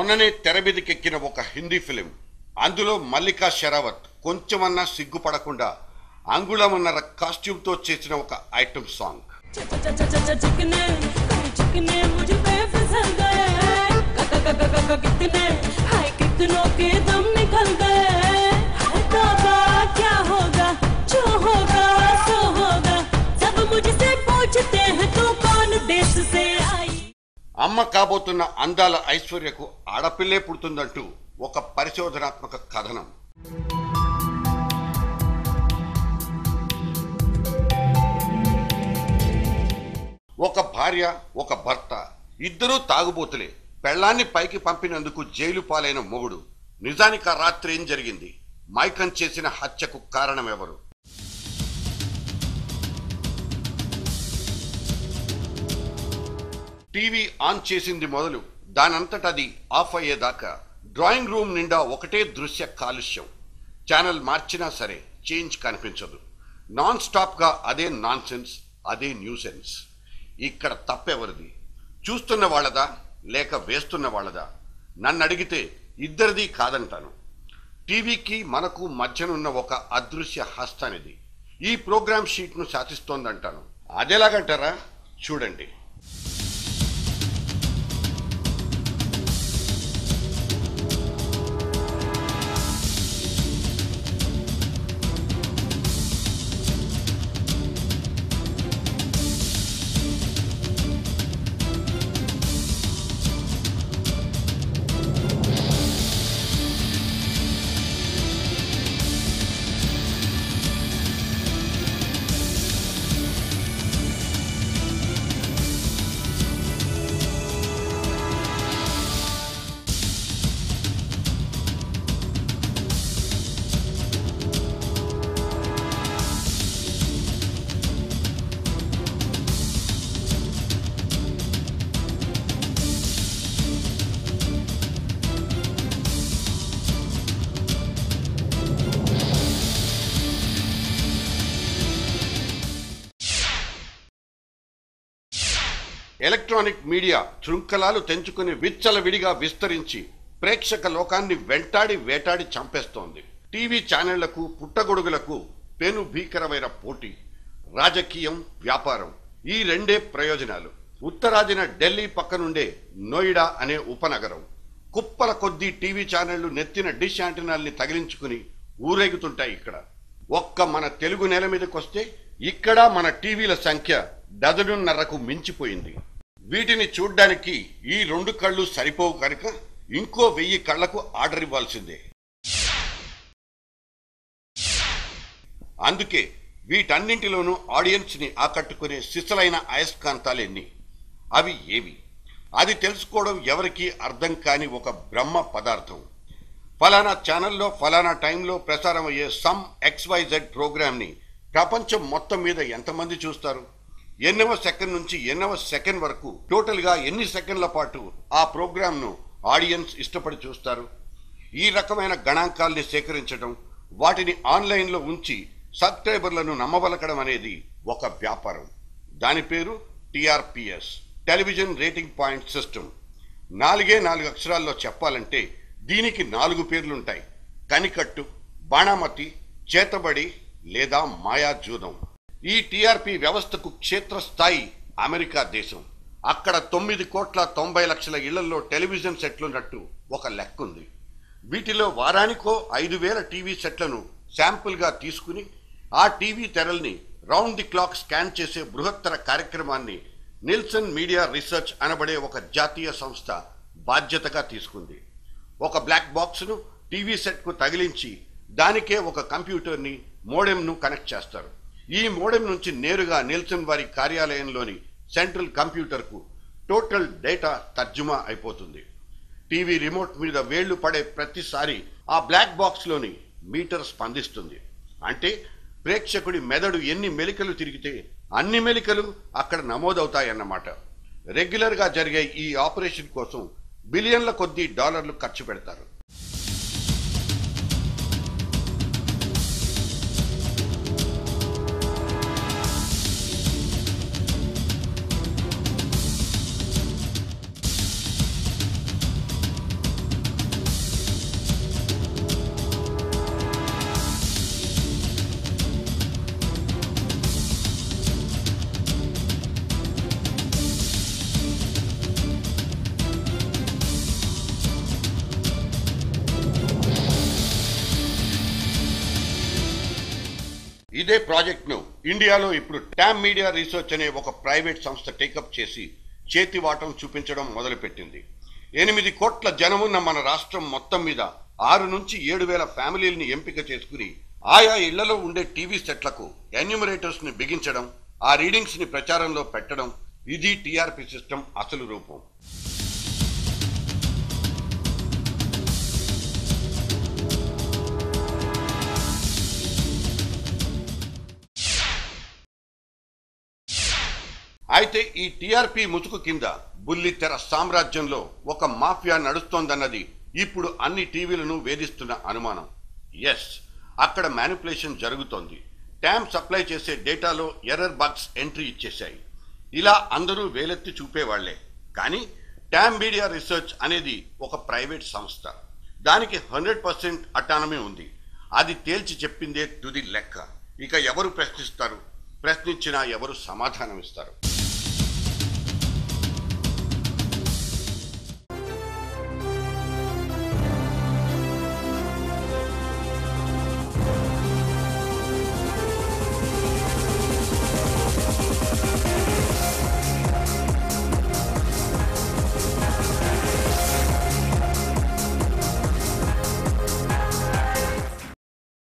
మొన్ననే తెరమీదకెక్కిన ఒక హిందీ ఫిలిం. అందులో మల్లికా షెరావత్ కొంచెమన్నా సిగ్గుపడకుండా అంగుళమన్నర కాస్ట్యూమ్తో చేసిన ఒక ఐటమ్ సాంగ్. అమ్మ కాబోతున్న అందాల ఐశ్వర్యకు ఆడపిల్లే పుడుతుందంటూ ఒక పరిశోధనాత్మక కథనం. ఒక భార్య, ఒక భర్త, ఇద్దరూ తాగుబోతులే. పెళ్ళాన్ని పైకి పంపినందుకు జైలు పాలైన మొగుడు. నిజానికి ఆ రాత్రి ఏం జరిగింది? మైకన్ చేసిన హత్యకు కారణం ఎవరు? టీవీ ఆన్ చేసింది మొదలు దానంతటది ఆఫ్ అయ్యేదాకా డ్రాయింగ్ రూమ్ నిండా ఒకటే దృశ్య కాలుష్యం. ఛానల్ మార్చినా సరే చేంజ్ కనిపించదు. నాన్ స్టాప్గా అదే నాన్ సెన్స్, అదే న్యూసెన్స్. ఇక్కడ తప్పెవరిది? చూస్తున్న వాళ్ళదా లేక వేస్తున్న వాళ్ళదా? నన్ను అడిగితే ఇద్దరిది కాదంటాను. టీవీకి మనకు మధ్యనున్న ఒక అదృశ్య హస్తానిది ఈ ప్రోగ్రామ్ షీట్ను శాసిస్తోందంటాను. అదేలాగంటారా? చూడండి. ఎలక్ట్రానిక్ మీడియా శృంఖలాలు తెంచుకుని విచ్చలవిడిగా విస్తరించి ప్రేక్షక లోకాన్ని వెంటాడి వేటాడి చంపేస్తోంది. టీవీ ఛానళ్లకు, పుట్టగొడుగులకు పెను భీకరమైన పోటీ. రాజకీయం, వ్యాపారం, ఈ రెండే ప్రయోజనాలు. ఉత్తరాదిన ఢిల్లీ పక్కనుండే నోయిడా అనే ఉపనగరం. కుప్పల కొద్దీ టీవీ ఛానళ్లు నెత్తిన డిష్ యాంటెనాల్ని తగిలించుకుని ఊరేగుతుంటాయి ఇక్కడ. ఒక్క మన తెలుగు నేల మీదకొస్తే ఇక్కడ మన టీవీల సంఖ్య డజనున్నరకు మించిపోయింది. వీటిని చూడ్డానికి ఈ 2 కళ్ళు సరిపోవు కనుక ఇంకో 1000 కళ్లకు ఆర్డర్ ఇవ్వాల్సిందే. అందుకే వీటన్నింటిలోనూ ఆడియన్స్ ని ఆకట్టుకునే సిసలైన అయస్కాంతాలెన్ని? అవి ఏవి? అది తెలుసుకోవడం ఎవరికీ అర్థం కాని ఒక బ్రహ్మ పదార్థం. ఫలానా ఛానల్లో ఫలానా టైంలో ప్రసారం అయ్యే సమ్ XYZ ప్రోగ్రామ్ని ప్రపంచం మొత్తం మీద ఎంతమంది చూస్తారు? ఎన్నవ సెకండ్ నుంచి ఎన్నవ సెకండ్ వరకు టోటల్గా ఎన్ని సెకండ్ల పాటు ఆ ప్రోగ్రామ్ను ఆడియన్స్ ఇష్టపడి చూస్తారు? ఈ రకమైన గణాంకాల్ని సేకరించడం, వాటిని ఆన్లైన్లో ఉంచి సబ్స్క్రైబర్లను నమ్మబలకడం అనేది ఒక వ్యాపారం. దాని పేరు TRPS, television rating point system. 4 అక్షరాల్లో చెప్పాలంటే దీనికి 4 పేర్లుంటాయి: కనికట్టు, బాణామతి, చేతబడి లేదా మాయాజూదం. ఈ TRP వ్యవస్థకు క్షేత్రస్థాయి అమెరికా దేశం. అక్కడ 9,90,00,000 ఇళ్లలో టెలివిజన్ సెట్లున్నట్టు ఒక లెక్కుంది. వీటిలో వారానికో 5,000 టీవీ సెట్లను శాంపుల్గా తీసుకుని ఆ టీవీ తెరల్ని రౌండ్ ది క్లాక్ స్కాన్ చేసే బృహత్తర కార్యక్రమాన్ని నిల్సన్ మీడియా రీసెర్చ్ అనబడే ఒక జాతీయ సంస్థ బాధ్యతగా తీసుకుంది. ఒక బ్లాక్ బాక్స్ను టీవీ సెట్కు తగిలించి దానికే ఒక కంప్యూటర్ని, మోడెంను కనెక్ట్ చేస్తారు. ఈ మోడెం నుంచి నేరుగా నిల్సన్ వారి కార్యాలయంలోని సెంట్రల్ కంప్యూటర్కు టోటల్ డేటా తర్జుమా అయిపోతుంది. టీవీ రిమోట్ మీద వేళ్లు పడే ప్రతిసారి ఆ బ్లాక్ బాక్స్లోని మీటర్ స్పందిస్తుంది. అంటే ప్రేక్షకుడి మెదడు ఎన్ని మెలికలు తిరిగితే అన్ని మెలికలు అక్కడ నమోదవుతాయన్నమాట. రెగ్యులర్గా జరిగే ఈ ఆపరేషన్ కోసం బిలియన్ల కొద్దీ డాలర్లు ఖర్చు పెడతారు. ఇదే ప్రాజెక్ట్ను ఇండియాలో ఇప్పుడు ట్యామ్ మీడియా రీసెర్చ్ అనే ఒక ప్రైవేట్ సంస్థ టేకప్ చేసి చేతివాటం చూపించడం మొదలుపెట్టింది. 8 కోట్ల జనమున్న మన రాష్ట్రం మొత్తం మీద 6 నుంచి 7,000 ఫ్యామిలీల్ని ఎంపిక చేసుకుని ఆయా ఇళ్లలో ఉండే టీవీ సెట్లకు ఎన్యూమరేటర్స్ ని బిగించడం, ఆ రీడింగ్స్ ని ప్రచారంలో పెట్టడం, ఇది టీఆర్పీ సిస్టమ్ అసలు రూపం. అయితే ఈ టీఆర్పీ ముసుగు కింద బుల్లితెర సామ్రాజ్యంలో ఒక మాఫియా నడుస్తోందన్నది ఇప్పుడు అన్ని టీవీలను వేధిస్తున్న అనుమానం. ఎస్, అక్కడ మ్యానిపులేషన్ జరుగుతోంది. ట్యామ్ సప్లై చేసే డేటాలో ఎర్రర్ బగ్స్ ఎంట్రీ ఇచ్చేశాయి. ఇలా అందరూ వేలెత్తి చూపేవాళ్లే. కానీ ట్యామ్ మీడియా రీసెర్చ్ అనేది ఒక ప్రైవేట్ సంస్థ. దానికి 100% అటానమీ ఉంది. అది తేల్చి చెప్పిందే తుది లెక్క. ఇక ఎవరు ప్రశ్నిస్తారు? ప్రశ్నించినా ఎవరు సమాధానం ఇస్తారు?